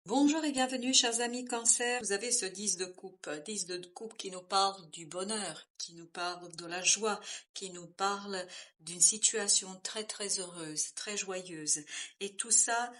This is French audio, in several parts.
Bonjour et bienvenue, chers amis Cancer. Vous avez ce 10 de coupe qui nous parle du bonheur, qui nous parle de la joie, qui nous parle d'une situation très très heureuse, très joyeuse. Et tout ça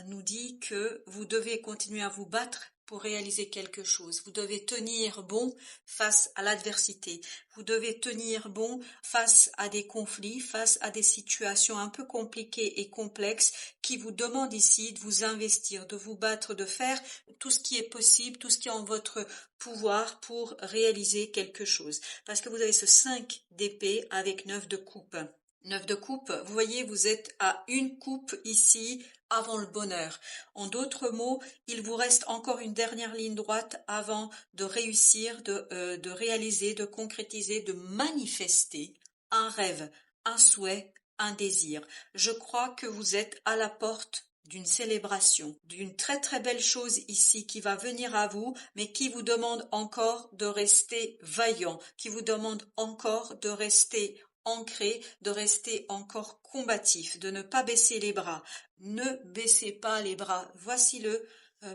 nous dit que vous devez continuer à vous battre pour réaliser quelque chose. Vous devez tenir bon face à l'adversité. Vous devez tenir bon face à des conflits, face à des situations un peu compliquées et complexes qui vous demandent ici de vous investir, de vous battre, de faire tout ce qui est possible, tout ce qui est en votre pouvoir pour réaliser quelque chose. Parce que vous avez ce 5 d'épée avec 9 de coupe. 9 de coupe, vous voyez, vous êtes à une coupe ici avant le bonheur. En d'autres mots, il vous reste encore une dernière ligne droite avant de réussir, de réaliser, de concrétiser, de manifester un rêve, un souhait, un désir. Je crois que vous êtes à la porte d'une célébration, d'une très très belle chose ici qui va venir à vous, mais qui vous demande encore de rester vaillant, qui vous demande encore de rester ancré, de rester encore combatif, de ne pas baisser les bras. Ne baissez pas les bras. Voici le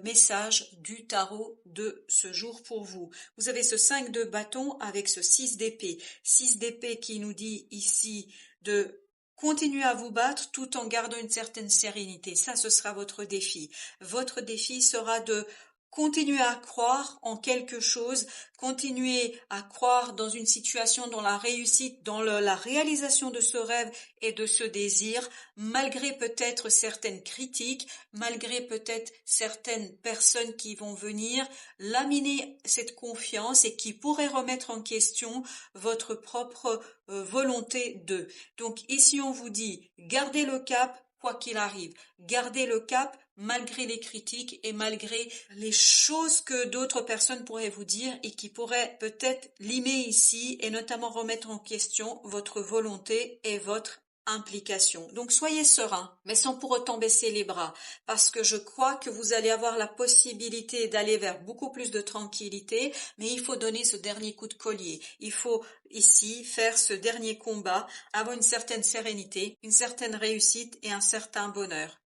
message du tarot de ce jour pour vous. Vous avez ce 5 de bâton avec ce 6 d'épée. 6 d'épée qui nous dit ici de continuez à vous battre tout en gardant une certaine sérénité. Ça, ce sera votre défi. Votre défi sera de continuer à croire en quelque chose, continuer à croire dans une situation, dans la réussite, dans la réalisation de ce rêve et de ce désir, malgré peut-être certaines critiques, malgré peut-être certaines personnes qui vont venir laminer cette confiance et qui pourraient remettre en question votre propre volonté de. Donc ici on vous dit, gardez le cap quoi qu'il arrive, gardez le cap malgré les critiques et malgré les choses que d'autres personnes pourraient vous dire et qui pourraient peut-être limer ici et notamment remettre en question votre volonté et votre implication. Donc soyez serein, mais sans pour autant baisser les bras, parce que je crois que vous allez avoir la possibilité d'aller vers beaucoup plus de tranquillité, mais il faut donner ce dernier coup de collier. Il faut ici faire ce dernier combat, avoir une certaine sérénité, une certaine réussite et un certain bonheur.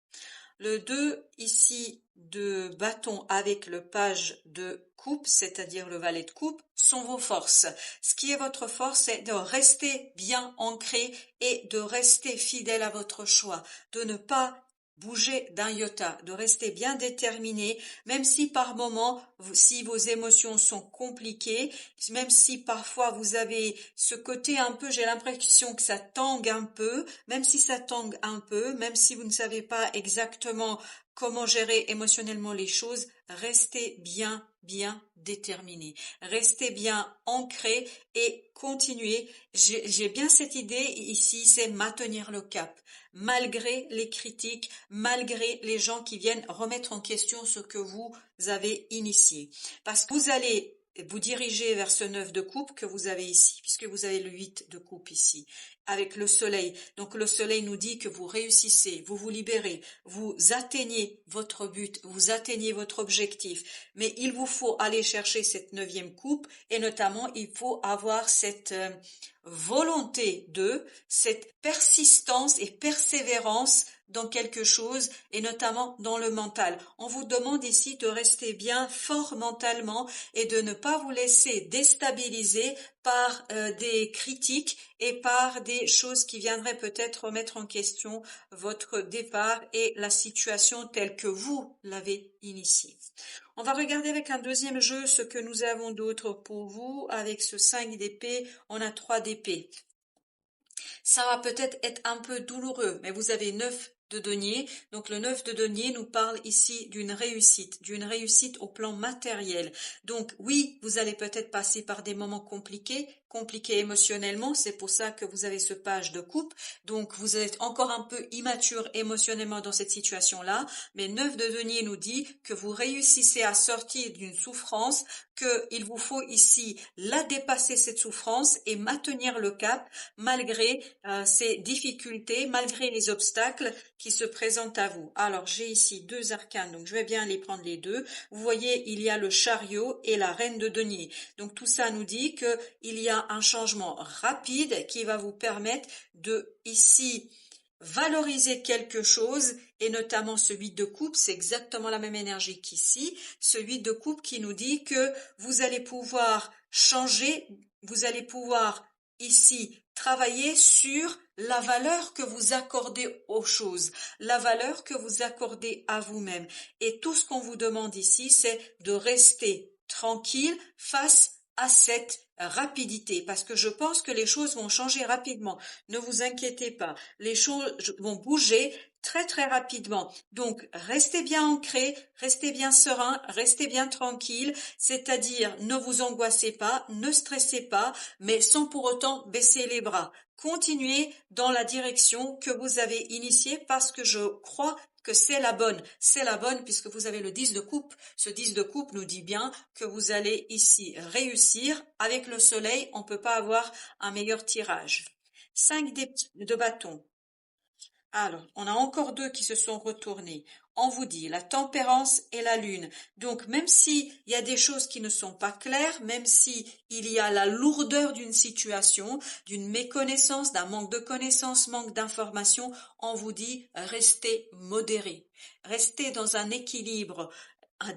Le 2 ici de bâton avec le page de coupe, c'est-à-dire le valet de coupe, sont vos forces. Ce qui est votre force, c'est de rester bien ancré et de rester fidèle à votre choix, de ne pas bouger d'un iota, de rester bien déterminé, même si par moment, si vos émotions sont compliquées, même si parfois vous avez ce côté un peu, j'ai l'impression que ça tangue un peu, même si ça tangue un peu, même si vous ne savez pas exactement comment gérer émotionnellement les choses, restez bien déterminé, restez bien ancré et continuez. J'ai bien cette idée ici, c'est maintenir le cap, malgré les critiques, malgré les gens qui viennent remettre en question ce que vous avez initié. Parce que vous allez vous diriger vers ce 9 de coupe que vous avez ici, puisque vous avez le 8 de coupe ici, avec le soleil. Donc le soleil nous dit que vous réussissez, vous vous libérez, vous atteignez votre but, vous atteignez votre objectif. Mais il vous faut aller chercher cette 9e coupe et notamment il faut avoir cette volonté de, cette persistance et persévérance dans quelque chose et notamment dans le mental. On vous demande ici de rester bien fort mentalement et de ne pas vous laisser déstabiliser par des critiques et par des choses qui viendraient peut-être remettre en question votre départ et la situation telle que vous l'avez initiée. On va regarder avec un deuxième jeu ce que nous avons d'autre pour vous. Avec ce 5 d'épée, on a 3 d'épée. Ça va peut-être être un peu douloureux, mais vous avez 9 de denier. Donc le 9 de denier nous parle ici d'une réussite au plan matériel. Donc oui, vous allez peut-être passer par des moments compliqués émotionnellement, c'est pour ça que vous avez ce page de coupe. Donc vous êtes encore un peu immature émotionnellement dans cette situation-là, mais 9 de denier nous dit que vous réussissez à sortir d'une souffrance, qu'il vous faut ici la dépasser cette souffrance et maintenir le cap malgré ces difficultés, malgré les obstacles qui se présentent à vous. Alors j'ai ici 2 arcanes, donc je vais bien les prendre les deux. Vous voyez, il y a le chariot et la reine de denier. Donc tout ça nous dit que il y a un changement rapide qui va vous permettre de ici valoriser quelque chose, et notamment ce 8 de coupe, c'est exactement la même énergie qu'ici, ce 8 de coupe qui nous dit que vous allez pouvoir changer, vous allez pouvoir ici travailler sur la valeur que vous accordez aux choses, la valeur que vous accordez à vous-même. Et tout ce qu'on vous demande ici, c'est de rester tranquille face à cette rapidité, parce que je pense que les choses vont changer rapidement. Ne vous inquiétez pas, les choses vont bouger très très rapidement. Donc restez bien ancré, restez bien serein, restez bien tranquille, c'est-à-dire ne vous angoissez pas, ne stressez pas, mais sans pour autant baisser les bras. Continuez dans la direction que vous avez initiée, parce que je crois que c'est la bonne puisque vous avez le 10 de coupe. Ce 10 de coupe nous dit bien que vous allez ici réussir. Avec le soleil, on ne peut pas avoir un meilleur tirage. 5 de bâton. Alors, on a encore deux qui se sont retournés. On vous dit la tempérance et la lune. Donc, même s'il y a des choses qui ne sont pas claires, même si il y a la lourdeur d'une situation, d'une méconnaissance, d'un manque de connaissances, manque d'informations, on vous dit restez modéré. Restez dans un équilibre,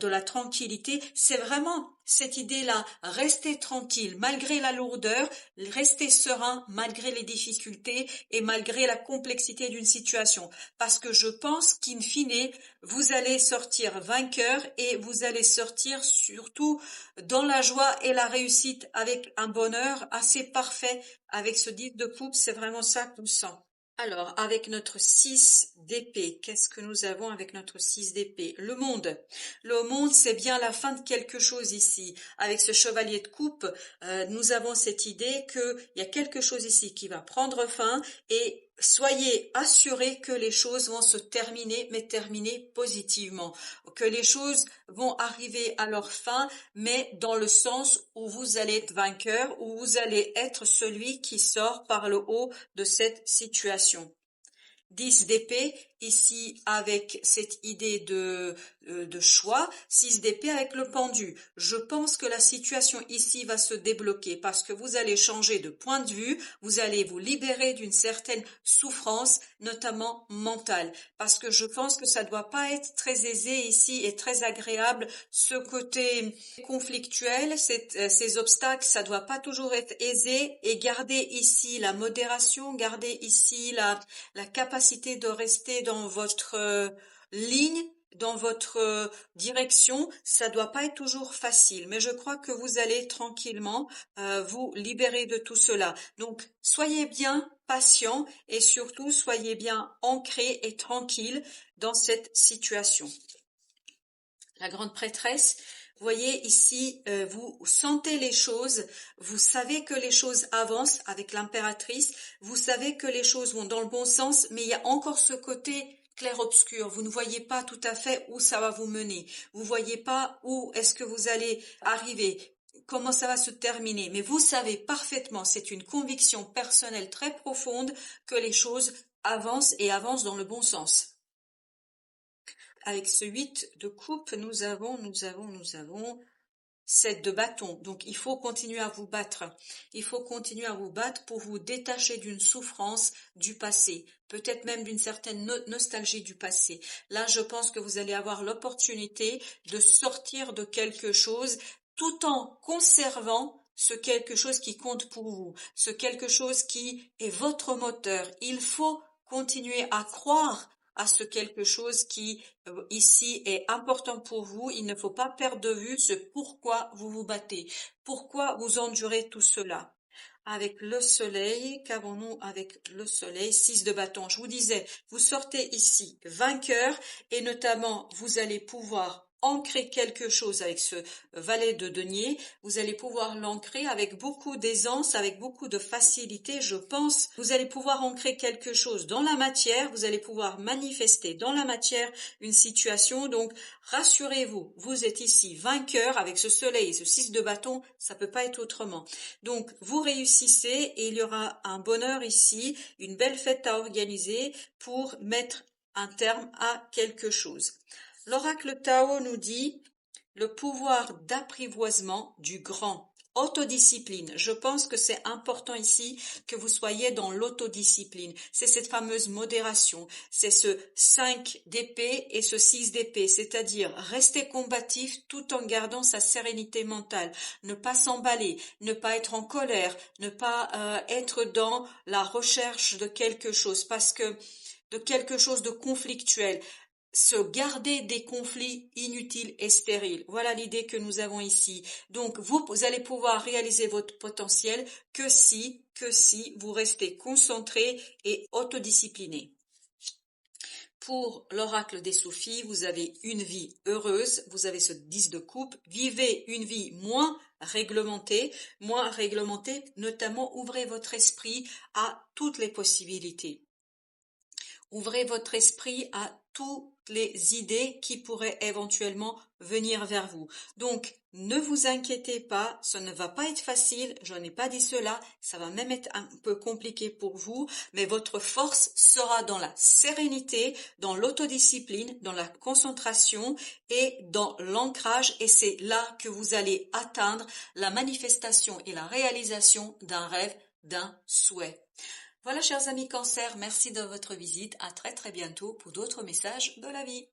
de la tranquillité, c'est vraiment cette idée-là, rester tranquille malgré la lourdeur, rester serein malgré les difficultés et malgré la complexité d'une situation. Parce que je pense qu'in fine, vous allez sortir vainqueur et vous allez sortir surtout dans la joie et la réussite avec un bonheur assez parfait avec ce 10 de coupe, c'est vraiment ça qu'on sent. Alors, avec notre 6 d'épée, qu'est-ce que nous avons avec notre 6 d'épée? Le monde. Le monde, c'est bien la fin de quelque chose ici. Avec ce chevalier de coupe, nous avons cette idée qu'il y a quelque chose ici qui va prendre fin, et soyez assurés que les choses vont se terminer, mais terminer positivement. Que les choses vont arriver à leur fin, mais dans le sens où vous allez être vainqueur, où vous allez être celui qui sort par le haut de cette situation. 10 d'épée, ici avec cette idée de choix, 6 d'épée avec le pendu. Je pense que la situation ici va se débloquer parce que vous allez changer de point de vue, vous allez vous libérer d'une certaine souffrance, notamment mentale. Parce que je pense que ça ne doit pas être très aisé ici et très agréable, ce côté conflictuel, ces obstacles, ça doit pas toujours être aisé, et garder ici la modération, garder ici la capacité de rester dans votre ligne, dans votre direction, ça doit pas être toujours facile, mais je crois que vous allez tranquillement vous libérer de tout cela. Donc, soyez bien patient et surtout soyez bien ancré et tranquille dans cette situation. La grande prêtresse, vous voyez ici, vous sentez les choses, vous savez que les choses avancent avec l'impératrice, vous savez que les choses vont dans le bon sens, mais il y a encore ce côté clair-obscur. Vous ne voyez pas tout à fait où ça va vous mener. Vous voyez pas où est-ce que vous allez arriver, comment ça va se terminer. Mais vous savez parfaitement, c'est une conviction personnelle très profonde, que les choses avancent et avancent dans le bon sens. Avec ce 8 de coupe, nous avons 7 de bâton. Donc, il faut continuer à vous battre. Il faut continuer à vous battre pour vous détacher d'une souffrance du passé, peut-être même d'une certaine nostalgie du passé. Là, je pense que vous allez avoir l'opportunité de sortir de quelque chose tout en conservant ce quelque chose qui compte pour vous, ce quelque chose qui est votre moteur. Il faut continuer à croire à ce quelque chose qui ici est important pour vous. Il ne faut pas perdre de vue ce pourquoi vous vous battez, pourquoi vous endurez tout cela. Avec le soleil, qu'avons-nous avec le soleil? 6 de bâton. Je vous disais, vous sortez ici vainqueur, et notamment vous allez pouvoir ancrer quelque chose avec ce valet de denier. Vous allez pouvoir l'ancrer avec beaucoup d'aisance, avec beaucoup de facilité, je pense. Vous allez pouvoir ancrer quelque chose dans la matière, vous allez pouvoir manifester dans la matière une situation. Donc rassurez-vous, vous êtes ici vainqueur avec ce soleil et ce 6 de bâton, ça peut pas être autrement. Donc vous réussissez et il y aura un bonheur ici, une belle fête à organiser pour mettre un terme à quelque chose. L'oracle Tao nous dit le pouvoir d'apprivoisement du grand. Autodiscipline. Je pense que c'est important ici que vous soyez dans l'autodiscipline. C'est cette fameuse modération. C'est ce 5 d'épée et ce 6 d'épée. C'est-à-dire rester combatif tout en gardant sa sérénité mentale. Ne pas s'emballer, ne pas être en colère, ne pas être dans la recherche de quelque chose de quelque chose de conflictuel. Se garder des conflits inutiles et stériles. Voilà l'idée que nous avons ici. Donc, vous allez pouvoir réaliser votre potentiel que si vous restez concentré et autodiscipliné. Pour l'oracle des Sophies, vous avez une vie heureuse, vous avez ce 10 de coupe, vivez une vie moins réglementée, notamment ouvrez votre esprit à toutes les possibilités. Ouvrez votre esprit à toutes les idées qui pourraient éventuellement venir vers vous. Donc, ne vous inquiétez pas, ça ne va pas être facile, je n'ai pas dit cela, ça va même être un peu compliqué pour vous, mais votre force sera dans la sérénité, dans l'autodiscipline, dans la concentration et dans l'ancrage, et c'est là que vous allez atteindre la manifestation et la réalisation d'un rêve, d'un souhait. Voilà, chers amis Cancer, merci de votre visite. À très très bientôt pour d'autres messages de la vie.